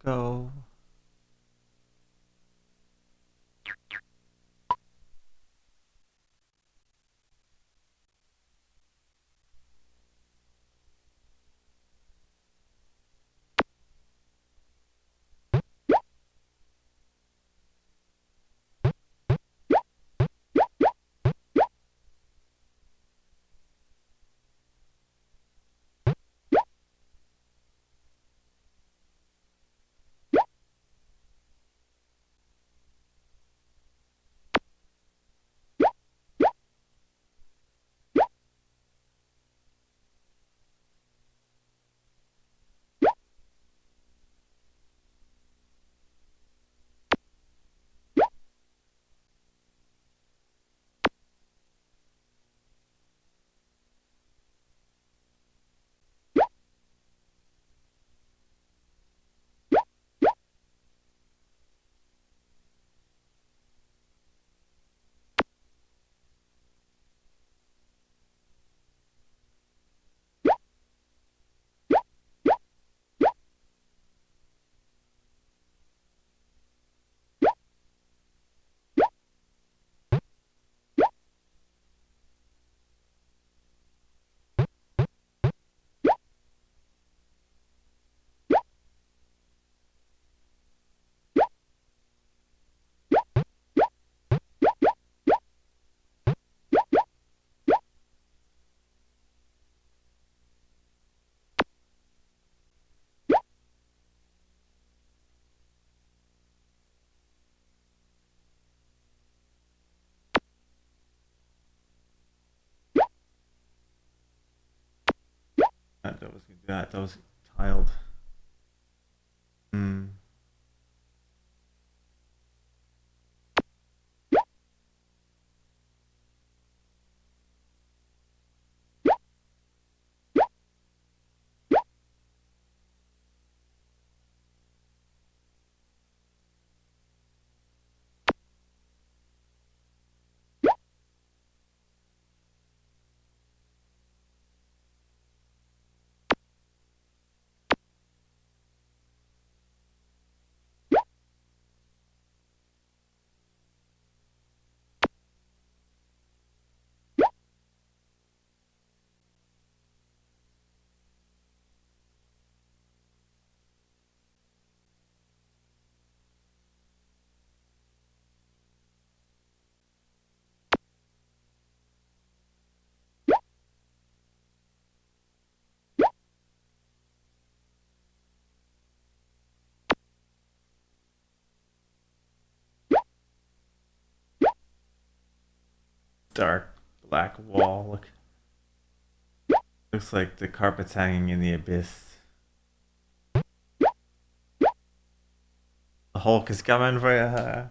Go. That was that. That was tiled. Hmm. Dark black wall. Looks like the carpet's hanging in the abyss. The Hulk is coming for you.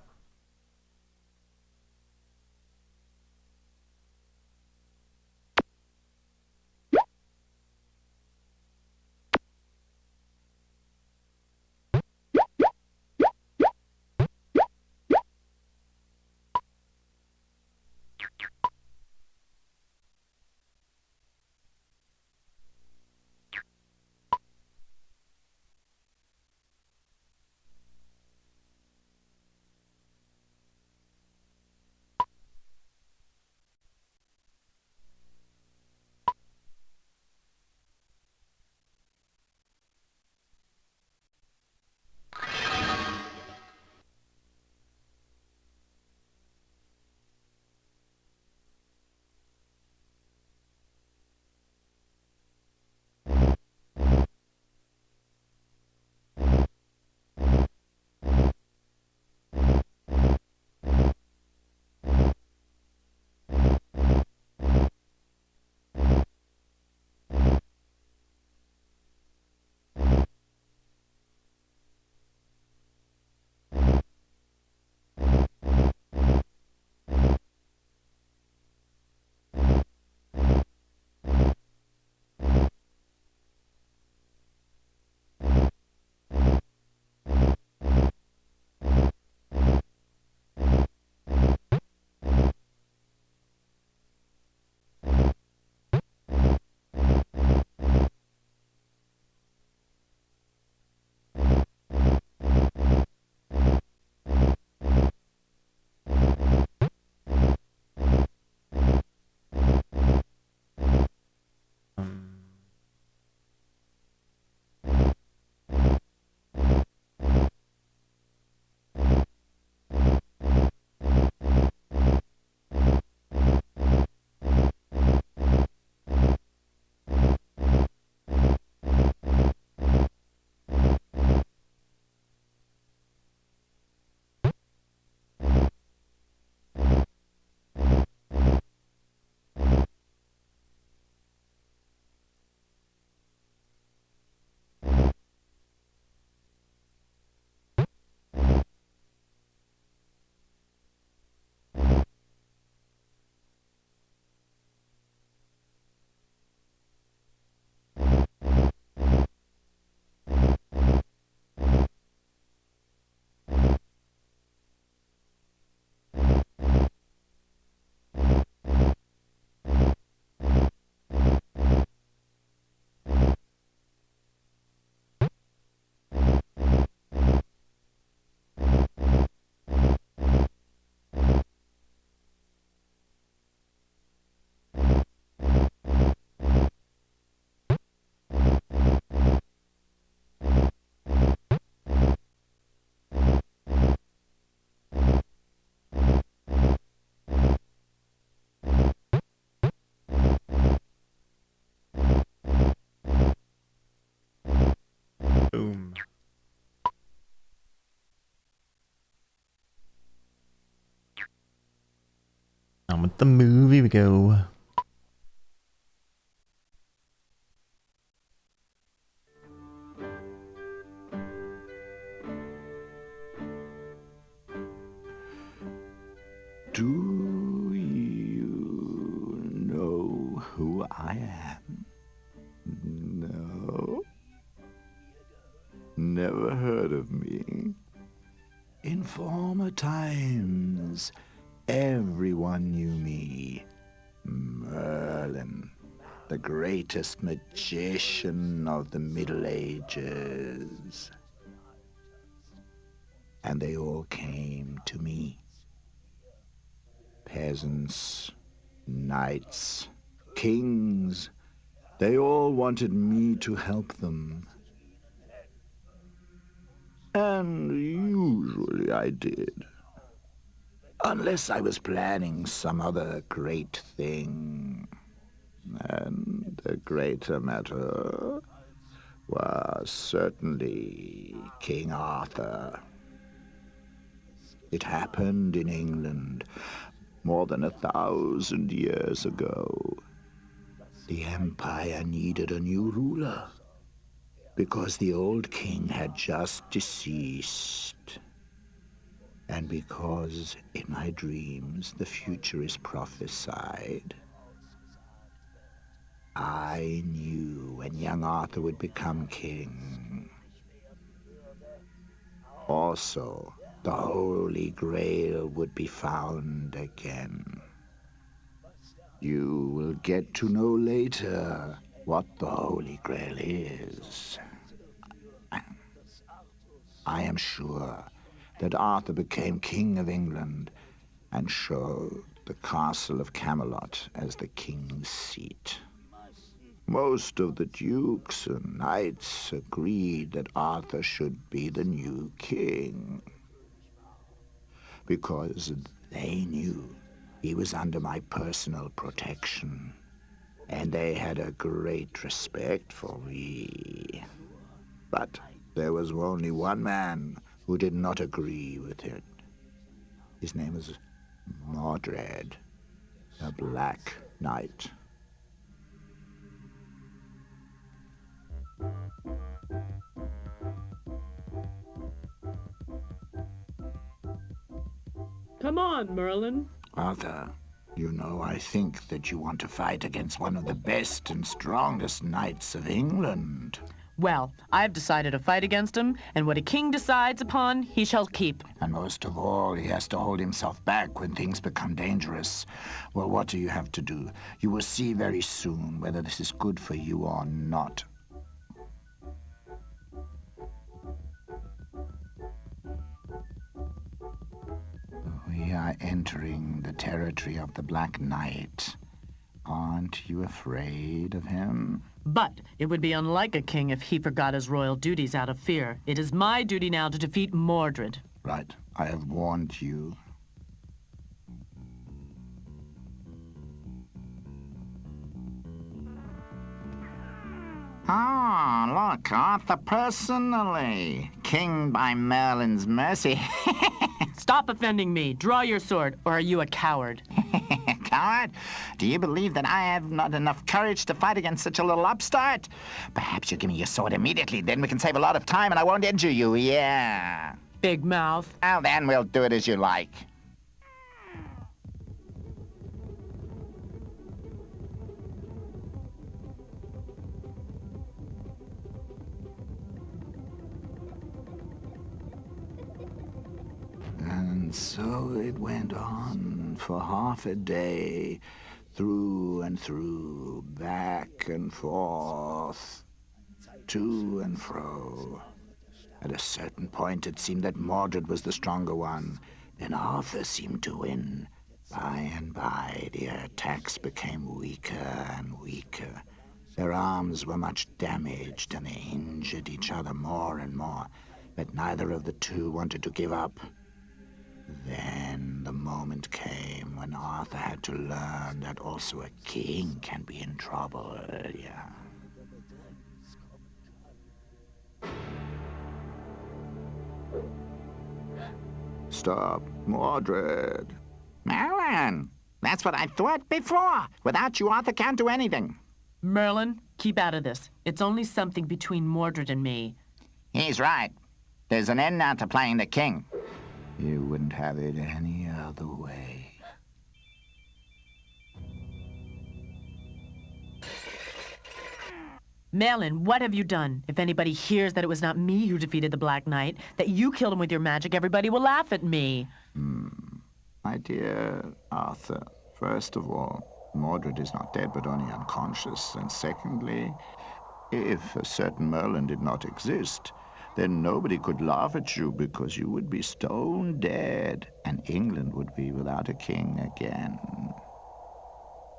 on with the movie we go. Do you know who I am? No? Never heard of me? In former times, everyone knew me. Merlin, the greatest magician of the Middle Ages. And they all came to me. Peasants, knights, kings, they all wanted me to help them. And usually I did. Unless I was planning some other great thing. And the greater matter was certainly King Arthur. It happened in England more than 1,000 years ago. The empire needed a new ruler because the old king had just deceased. And because in my dreams the future is prophesied, I knew when young Arthur would become king. Also, the Holy Grail would be found again. You will get to know later what the Holy Grail is. I am sure that Arthur became King of England and showed the castle of Camelot as the king's seat. Most of the dukes and knights agreed that Arthur should be the new king, because they knew he was under my personal protection, and they had a great respect for me. But there was only one man who did not agree with it. His name was Mordred, the Black Knight. Come on, Merlin. Arthur, you know I think that you want to fight against one of the best and strongest knights of England. Well, I've decided to fight against him, and what a king decides upon, he shall keep. And most of all, he has to hold himself back when things become dangerous. Well, what do you have to do? You will see very soon whether this is good for you or not. We are entering the territory of the Black Knight. Aren't you afraid of him? But it would be unlike a king if he forgot his royal duties out of fear. It is my duty now to defeat Mordred. Right. I have warned you. Ah, look, Arthur personally. King by Merlin's mercy. Stop offending me. Draw your sword, or are you a coward? Coward? Do you believe that I have not enough courage to fight against such a little upstart? Perhaps you give me your sword immediately, then we can save a lot of time and I won't injure you, yeah. Big mouth. Well, then we'll do it as you like. And so it went on for half a day, through and through, back and forth, to and fro. At a certain point, it seemed that Mordred was the stronger one. Then Arthur seemed to win. By and by, their attacks became weaker and weaker. Their arms were much damaged, and they injured each other more and more. But neither of the two wanted to give up. Then the moment came when Arthur had to learn that also a king can be in trouble, yeah. Stop, Mordred. Merlin, That's what I thought before. Without you, Arthur can't do anything. Merlin, keep out of this. It's only something between Mordred and me. He's right. There's an end now to playing the king. You wouldn't have it any other way. Merlin, what have you done? If anybody hears that it was not me who defeated the Black Knight, that you killed him with your magic, everybody will laugh at me. My dear Arthur, first of all, Mordred is not dead but only unconscious. And secondly, if a certain Merlin did not exist, then nobody could laugh at you because you would be stone dead and England would be without a king again.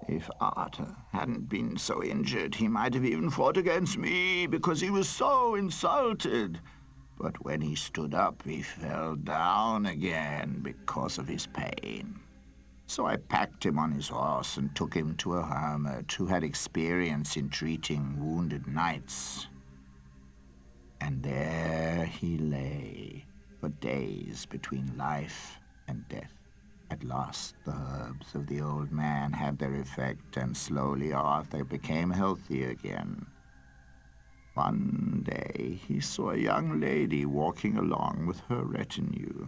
If Arthur hadn't been so injured, he might have even fought against me because he was so insulted. But when he stood up, he fell down again because of his pain. So I packed him on his horse and took him to a hermit who had experience in treating wounded knights. And there he lay for days between life and death. At last, the herbs of the old man had their effect, and slowly Arthur became healthy again. One day, he saw a young lady walking along with her retinue.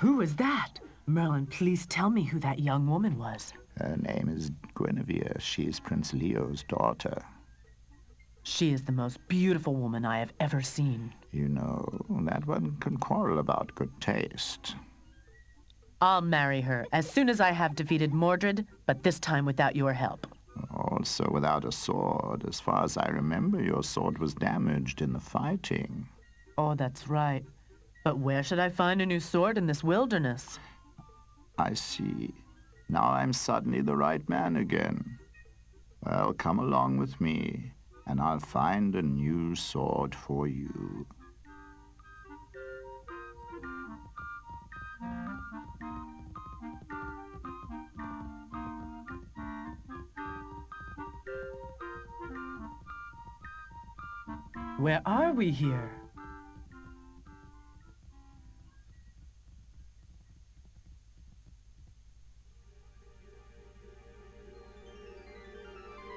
Who is that? Merlin, please tell me who that young woman was. Her name is Guinevere. She is Prince Leo's daughter. She is the most beautiful woman I have ever seen. You know, that one can quarrel about good taste. I'll marry her as soon as I have defeated Mordred, but this time without your help. Also without a sword. As far as I remember, your sword was damaged in the fighting. Oh, that's right. But where should I find a new sword in this wilderness? I see. Now I'm suddenly the right man again. Well, come along with me, and I'll find a new sword for you. Where are we here?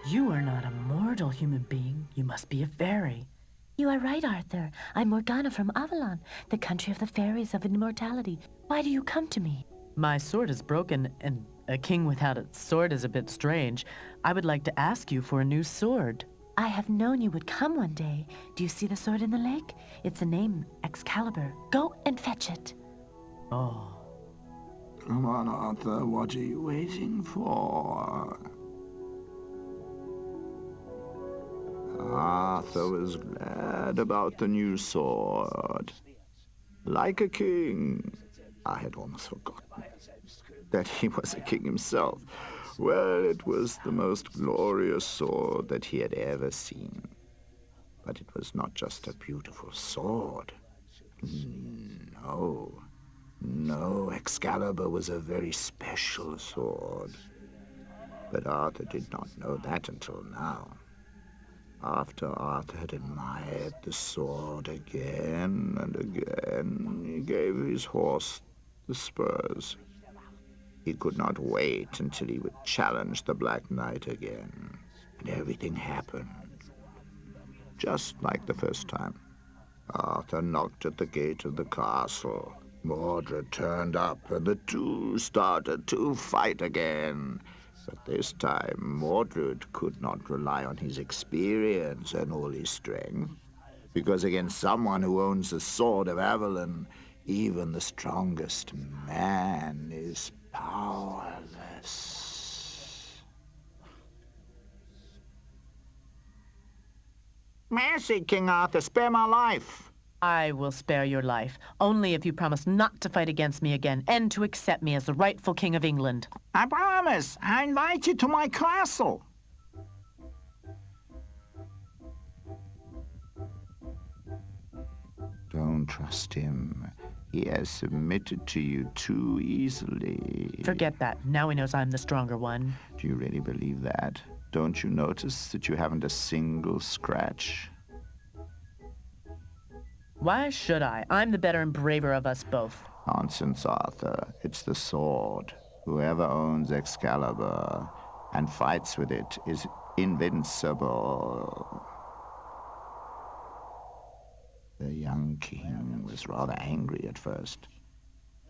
You are not a mortal human being. You must be a fairy. You are right, Arthur. I'm Morgana from Avalon, the country of the fairies of immortality. Why do you come to me? My sword is broken, and a king without a sword is a bit strange. I would like to ask you for a new sword. I have known you would come one day. Do you see the sword in the lake? It's a name, Excalibur. Go and fetch it. Oh. Come on, Arthur. What are you waiting for? Arthur was glad about the new sword. Like a king. I had almost forgotten that he was a king himself. Well, it was the most glorious sword that he had ever seen. But it was not just a beautiful sword. No, Excalibur was a very special sword. But Arthur did not know that until now. After Arthur had admired the sword again and again, he gave his horse the spurs. He could not wait until he would challenge the Black Knight again. And everything happened, just like the first time. Arthur knocked at the gate of the castle. Mordred turned up, and the two started to fight again. But this time, Mordred could not rely on his experience and all his strength, because against someone who owns the sword of Avalon, even the strongest man is powerless. Mercy, King Arthur, spare my life. I will spare your life, only if you promise not to fight against me again and to accept me as the rightful king of England. I promise. I invite you to my castle. Don't trust him. He has submitted to you too easily. Forget that. Now he knows I'm the stronger one. Do you really believe that? Don't you notice that you haven't a single scratch? Why should I? I'm the better and braver of us both. Nonsense, Arthur. It's the sword. Whoever owns Excalibur and fights with it is invincible. The young king was rather angry at first.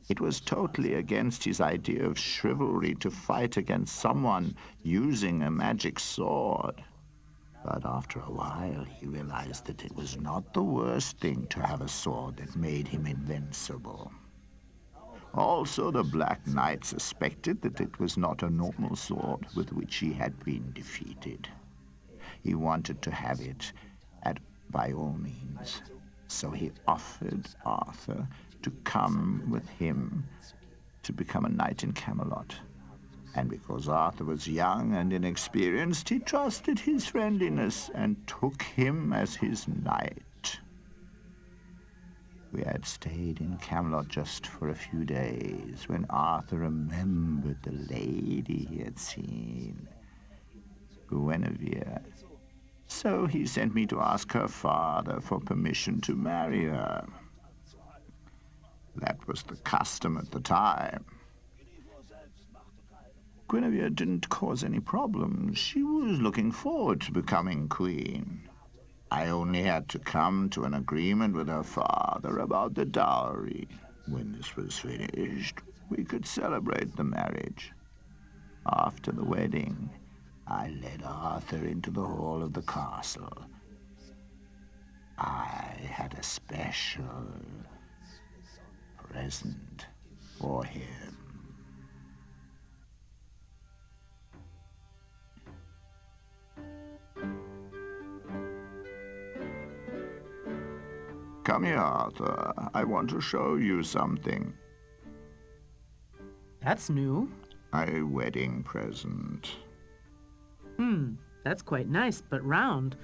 It was totally against his idea of chivalry to fight against someone using a magic sword. But after a while, he realized that it was not the worst thing to have a sword that made him invincible. Also, the Black Knight suspected that it was not a normal sword with which he had been defeated. He wanted to have it by all means. So he offered Arthur to come with him to become a knight in Camelot. And because Arthur was young and inexperienced, he trusted his friendliness and took him as his knight. We had stayed in Camelot just for a few days when Arthur remembered the lady he had seen, Guinevere. So he sent me to ask her father for permission to marry her. That was the custom at the time. Guinevere didn't cause any problems. She was looking forward to becoming queen. I only had to come to an agreement with her father about the dowry. When this was finished, we could celebrate the marriage. After the wedding, I led Arthur into the hall of the castle. I had a special present for him. Come here, Arthur. I want to show you something. That's new. My wedding present. That's quite nice, but round.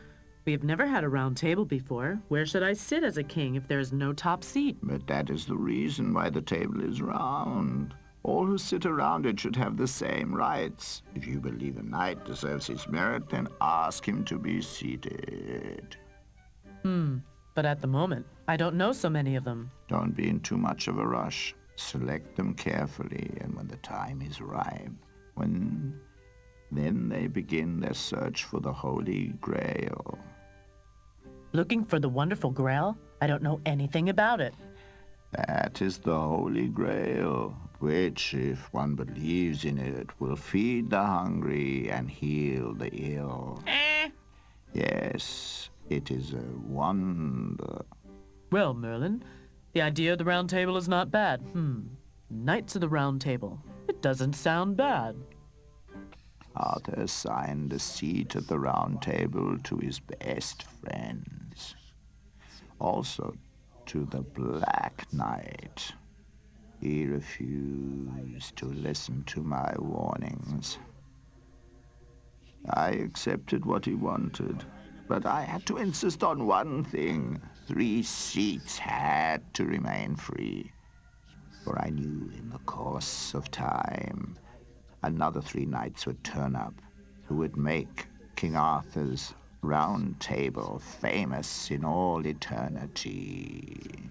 We have never had a round table before. Where should I sit as a king if there is no top seat? But that is the reason why the table is round. All who sit around it should have the same rights. If you believe a knight deserves his merit, then ask him to be seated. But at the moment, I don't know so many of them. Don't be in too much of a rush. Select them carefully, and when the time is ripe, then they begin their search for the Holy Grail. Looking for the wonderful Grail? I don't know anything about it. That is the Holy Grail, which, if one believes in it, will feed the hungry and heal the ill. Yes, it is a wonder. Well, Merlin, the idea of the round table is not bad. Knights of the Round Table. It doesn't sound bad. Arthur assigned a seat at the round table to his best friends. Also to the Black Knight. He refused to listen to my warnings. I accepted what he wanted, but I had to insist on one thing. 3 seats had to remain free. For I knew in the course of time, another 3 knights would turn up who would make King Arthur's Round Table famous in all eternity.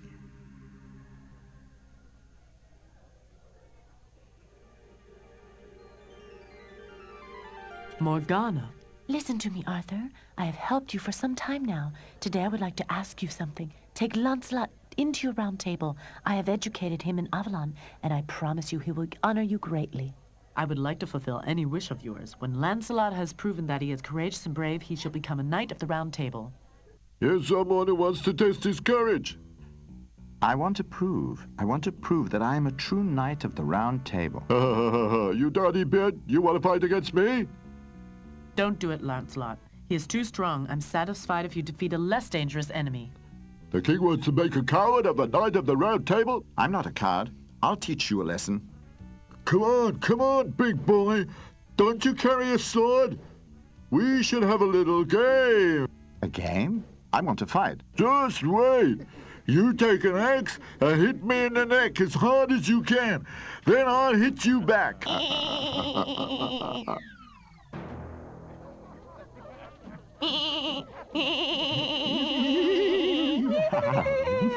Morgana. Listen to me, Arthur. I have helped you for some time now. Today I would like to ask you something. Take Lancelot into your round table. I have educated him in Avalon, and I promise you he will honor you greatly. I would like to fulfill any wish of yours. When Lancelot has proven that he is courageous and brave, he shall become a knight of the Round Table. Here's someone who wants to test his courage. I want to prove that I am a true knight of the Round Table. You dirty bit, you want to fight against me? Don't do it, Lancelot. He is too strong. I'm satisfied if you defeat a less dangerous enemy. The king wants to make a coward of the knight of the Round Table? I'm not a coward. I'll teach you a lesson. Come on, big boy. Don't you carry a sword? We should have a little game. A game? I want to fight. Just wait. You take an axe and hit me in the neck as hard as you can. Then I'll hit you back.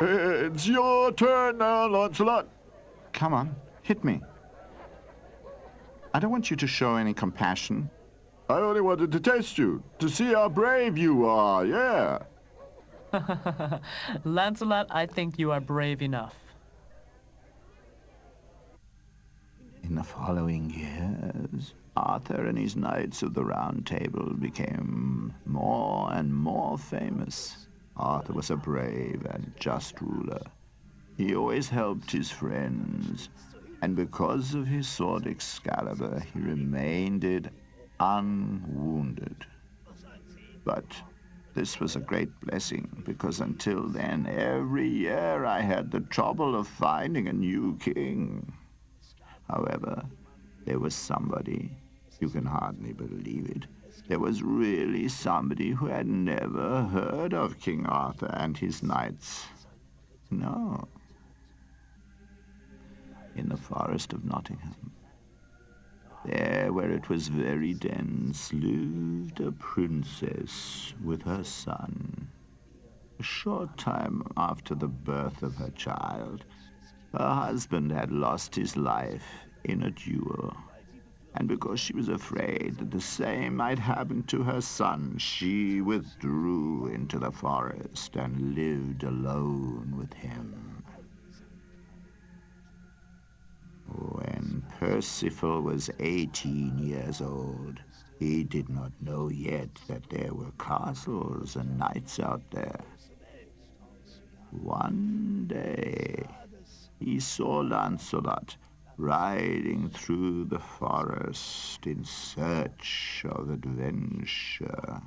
It's your turn now, Lancelot. Come on, hit me. I don't want you to show any compassion. I only wanted to test you, to see how brave you are, yeah. Lancelot, I think you are brave enough. In the following years, Arthur and his Knights of the Round Table became more and more famous. Arthur was a brave and just ruler. He always helped his friends, and because of his sword Excalibur, he remained it unwounded. But this was a great blessing, because until then, every year I had the trouble of finding a new king. However, there was somebody, you can hardly believe it, there was really somebody who had never heard of King Arthur and his knights. No. In the forest of Nottingham, there where it was very dense, lived a princess with her son. A short time after the birth of her child, her husband had lost his life in a duel. And because she was afraid that the same might happen to her son, she withdrew into the forest and lived alone with him. When Percival was 18 years old, he did not know yet that there were castles and knights out there. One day, he saw Lancelot riding through the forest in search of adventure.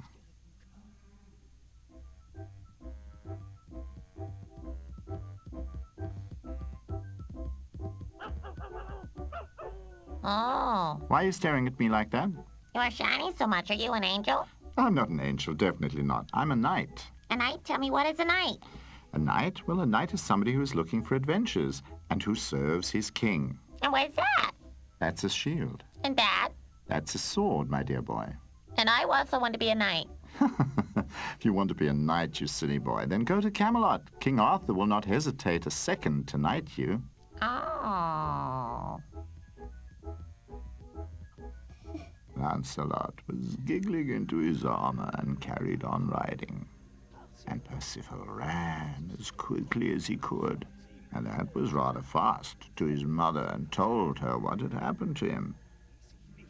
Oh, Why are you staring at me like that? you are shining so much. Are you an angel? I'm not an angel, definitely not. I'm a knight. A knight? Tell me, what is a knight? A knight? Well, a knight is somebody who is looking for adventures and who serves his king. And what is that? That's a shield. And that? That's a sword, my dear boy. And I also want to be a knight. If you want to be a knight, you silly boy, then go to Camelot. King Arthur will not hesitate a second to knight you. Oh. Lancelot was giggling into his armor and carried on riding. And Percival ran as quickly as he could, and that was rather fast, to his mother and told her what had happened to him.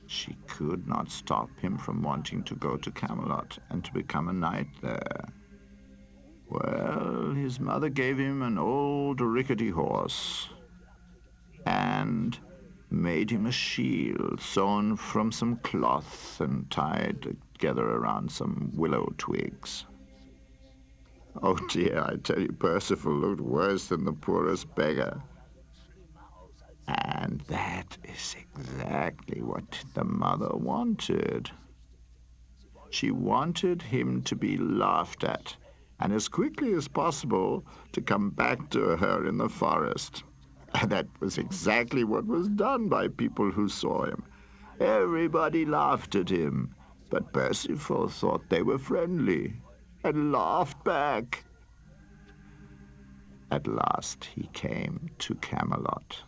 She could not stop him from wanting to go to Camelot and to become a knight there. Well, his mother gave him an old rickety horse and made him a shield sewn from some cloth and tied together around some willow twigs. Oh dear, I tell you, Percival looked worse than the poorest beggar. And that is exactly what the mother wanted. She wanted him to be laughed at, and as quickly as possible to come back to her in the forest. And that was exactly what was done by people who saw him. Everybody laughed at him, but Percival thought they were friendly and laughed back. At last he came to Camelot.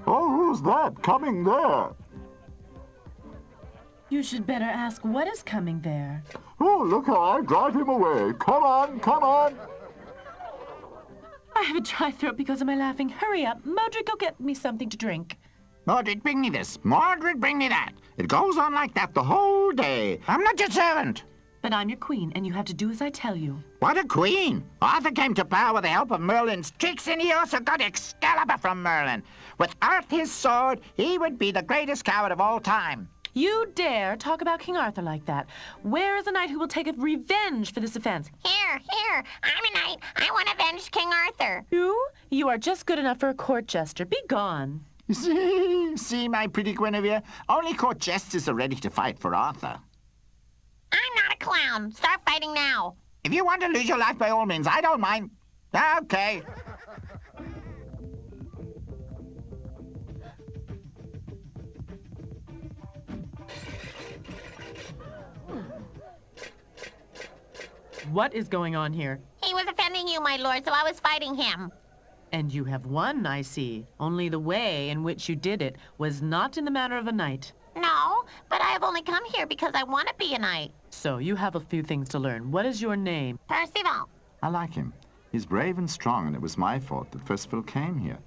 Oh, who's that coming there? You should better ask what is coming there. Oh, look how I drive him away. Come on, come on. I have a dry throat because of my laughing. Hurry up. Mordred, go get me something to drink. Mordred, bring me this. Mordred, bring me that. It goes on like that the whole day. I'm not your servant. But I'm your queen, and you have to do as I tell you. What a queen! Arthur came to power with the help of Merlin's tricks, and he also got Excalibur from Merlin. Without his sword, he would be the greatest coward of all time. You dare talk about King Arthur like that? Where is a knight who will take revenge for this offense? Here, I'm a knight. I want to avenge King Arthur. You? You are just good enough for a court jester. Be gone. See, my pretty Guinevere? Only court jesters are ready to fight for Arthur. I'm not a clown. Start fighting now. If you want to lose your life, by all means, I don't mind. Okay. What is going on here? He was offending you, my lord, so I was fighting him. And you have won, I see. Only the way in which you did it was not in the manner of a knight. No, but I have only come here because I want to be a knight. So you have a few things to learn. What is your name? Percival. I like him. He's brave and strong, and it was my fault that Percival came here.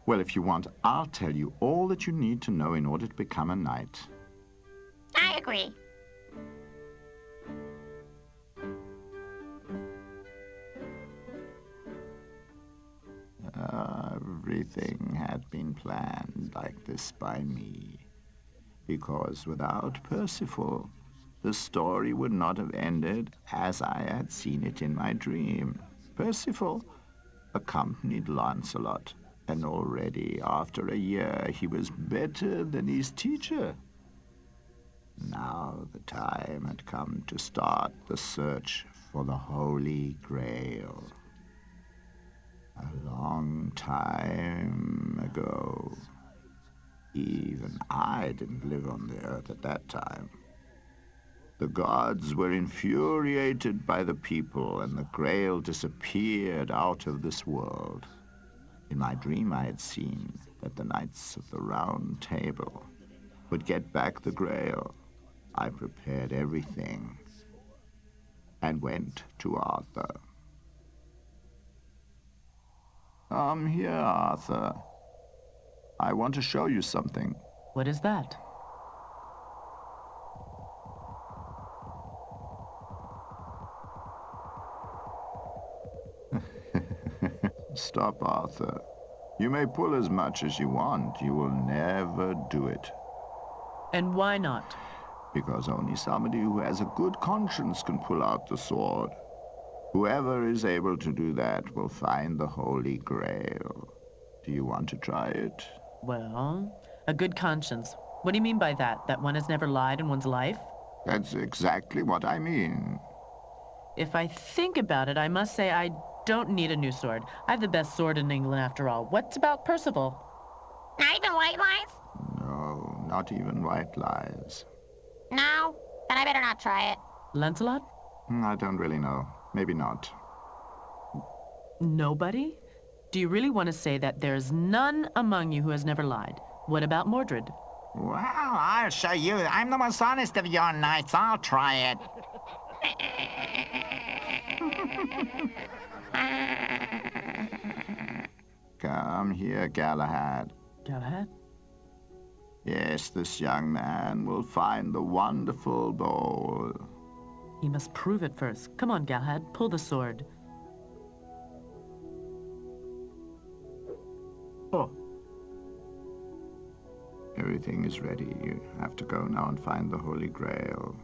Well, if you want, I'll tell you all that you need to know in order to become a knight. I agree. Everything had been planned like this by me, because without Percival, the story would not have ended as I had seen it in my dream. Percival accompanied Lancelot, and already after a year he was better than his teacher. Now the time had come to start the search for the Holy Grail. A long time ago. Even I didn't live on the earth at that time. The gods were infuriated by the people, and the Grail disappeared out of this world. In my dream I had seen that the Knights of the Round Table would get back the Grail. I prepared everything and went to Arthur. Come here, Arthur. I want to show you something. What is that? Stop, Arthur. You may pull as much as you want. You will never do it. And why not? Because only somebody who has a good conscience can pull out the sword. Whoever is able to do that will find the Holy Grail. Do you want to try it? Well, a good conscience. What do you mean by that? That one has never lied in one's life? That's exactly what I mean. If I think about it, I must say I don't need a new sword. I have the best sword in England after all. What's about Percival? Not even white lies? No, not even white lies. No? Then I better not try it. Lancelot? I don't really know. Maybe not. Nobody? Do you really want to say that there's none among you who has never lied? What about Mordred? Well, I'll show you. I'm the most honest of your knights. I'll try it. Come here, Galahad. Galahad? Yes, this young man will find the wonderful bowl. He must prove it first. Come on, Galahad, pull the sword. Oh. Everything is ready. You have to go now and find the Holy Grail.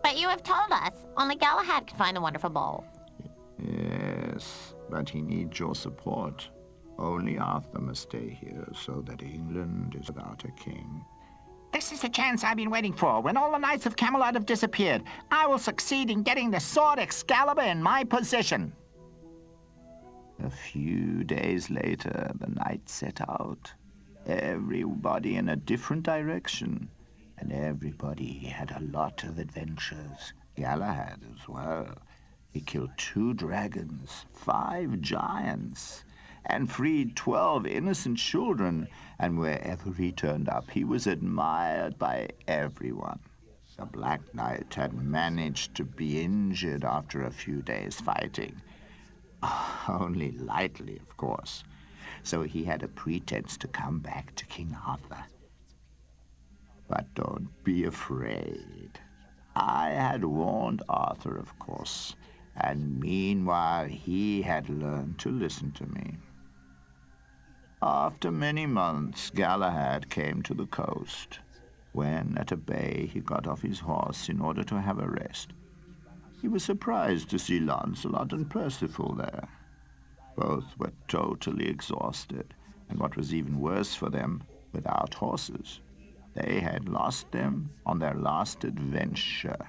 But you have told us only Galahad can find the wonderful bowl. Yes, but he needs your support. Only Arthur must stay here so that England is without a king. This is the chance I've been waiting for. When all the knights of Camelot have disappeared, I will succeed in getting the sword Excalibur in my possession. A few days later, the knights set out. Everybody in a different direction. And everybody had a lot of adventures. Galahad as well. He killed 2 dragons, 5 giants, and freed 12 innocent children. And wherever he turned up, he was admired by everyone. The Black Knight had managed to be injured after a few days fighting. Only lightly, of course. So he had a pretense to come back to King Arthur. But don't be afraid. I had warned Arthur, of course, and meanwhile he had learned to listen to me. After many months, Galahad came to the coast. When at a bay he got off his horse in order to have a rest. He was surprised to see Lancelot and Percival there. Both were totally exhausted, and what was even worse for them, without horses. They had lost them on their last adventure.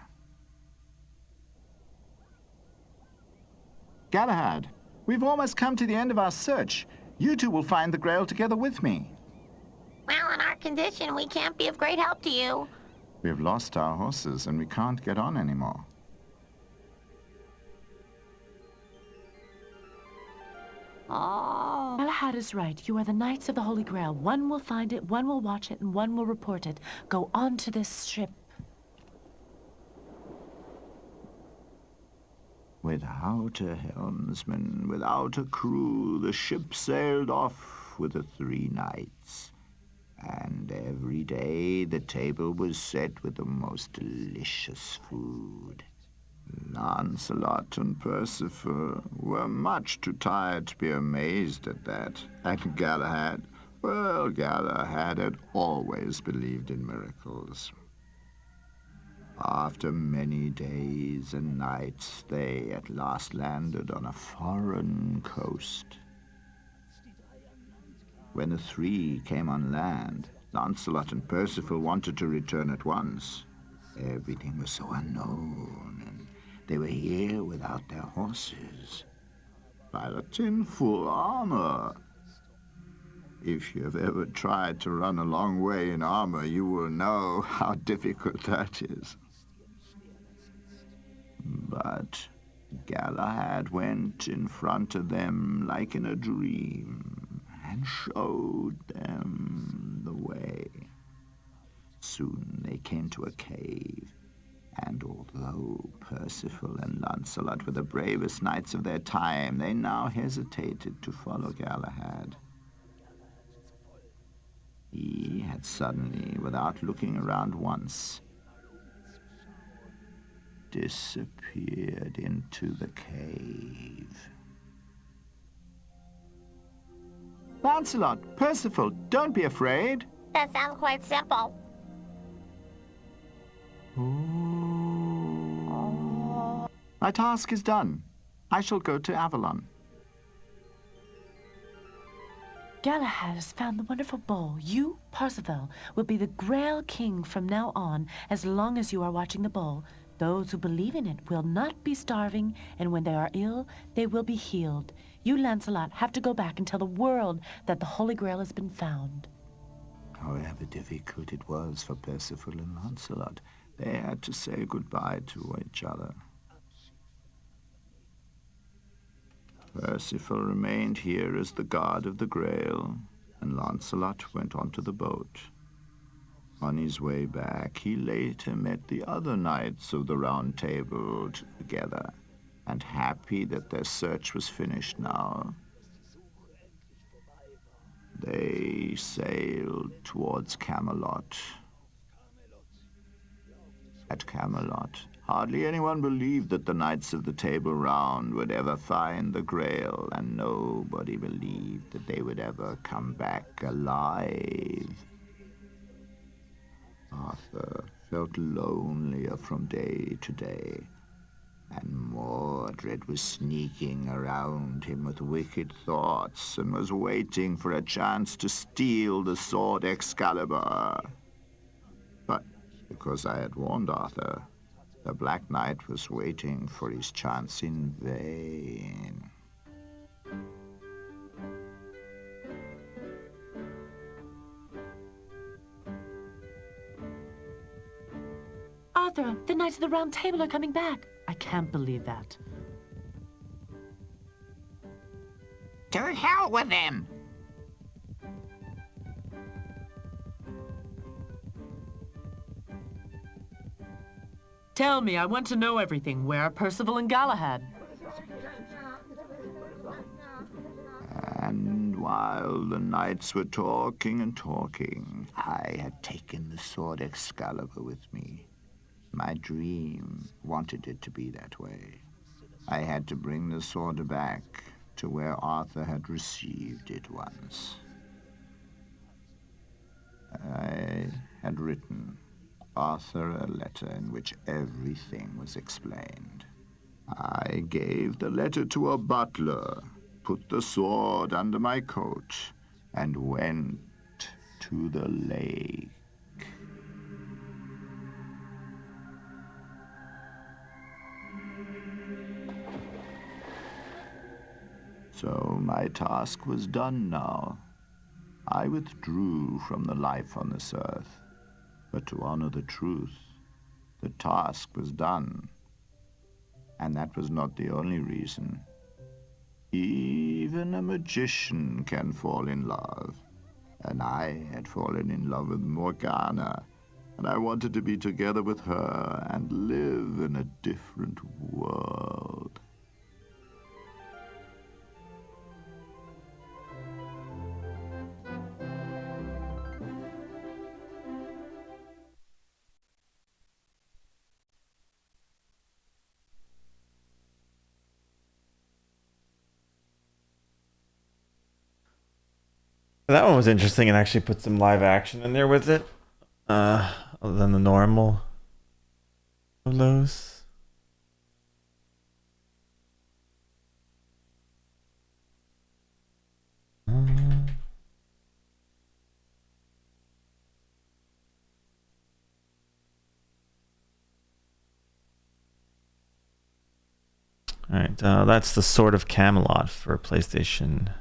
Galahad, we've almost come to the end of our search. You two will find the Grail together with me. Well, in our condition, we can't be of great help to you. We've lost our horses and we can't get on anymore. Oh. Galahad is right. You are the Knights of the Holy Grail. One will find it, one will watch it, and one will report it. Go on to this ship. Without a helmsman, without a crew, the ship sailed off with the 3 knights. And every day the table was set with the most delicious food. Lancelot and Percival were much too tired to be amazed at that. And Galahad, well, Galahad had always believed in miracles. After many days and nights, they at last landed on a foreign coast. When the 3 came on land, Lancelot and Percival wanted to return at once. Everything was so unknown, and they were here without their horses. Pilots in full armor. If you have ever tried to run a long way in armor, you will know how difficult that is. But Galahad went in front of them like in a dream and showed them the way. Soon they came to a cave, and although Percival and Lancelot were the bravest knights of their time, they now hesitated to follow Galahad. He had suddenly, without looking around once, disappeared into the cave. Lancelot, Percival, don't be afraid. That sounds quite simple. My task is done. I shall go to Avalon. Galahad has found the wonderful bowl. You, Percival, will be the Grail King from now on, as long as you are watching the bowl. Those who believe in it will not be starving, and when they are ill, they will be healed. You, Lancelot, have to go back and tell the world that the Holy Grail has been found. However difficult it was for Percival and Lancelot, they had to say goodbye to each other. Percival remained here as the guard of the Grail, and Lancelot went onto the boat. On his way back, he later met the other knights of the Round Table together, and happy that their search was finished now, they sailed towards Camelot. At Camelot, hardly anyone believed that the Knights of the Table Round would ever find the Grail, and nobody believed that they would ever come back alive. Arthur felt lonelier from day to day, and Mordred was sneaking around him with wicked thoughts and was waiting for a chance to steal the sword Excalibur. But because I had warned Arthur, the Black Knight was waiting for his chance in vain. Arthur, the Knights of the Round Table are coming back. I can't believe that. To hell with them! Tell me, I want to know everything. Where are Percival and Galahad? And while the knights were talking and talking, I had taken the sword Excalibur with me. My dream wanted it to be that way. I had to bring the sword back to where Arthur had received it once. I had written Arthur a letter in which everything was explained. I gave the letter to a butler, put the sword under my coat, and went to the lake. So my task was done now. I withdrew from the life on this earth. But to honor the truth, the task was done. And that was not the only reason. Even a magician can fall in love. And I had fallen in love with Morgana, and I wanted to be together with her and live in a different world. That one was interesting and actually put some live action in there with it. Other than the normal of those. Alright, that's the Sword of Camelot for PlayStation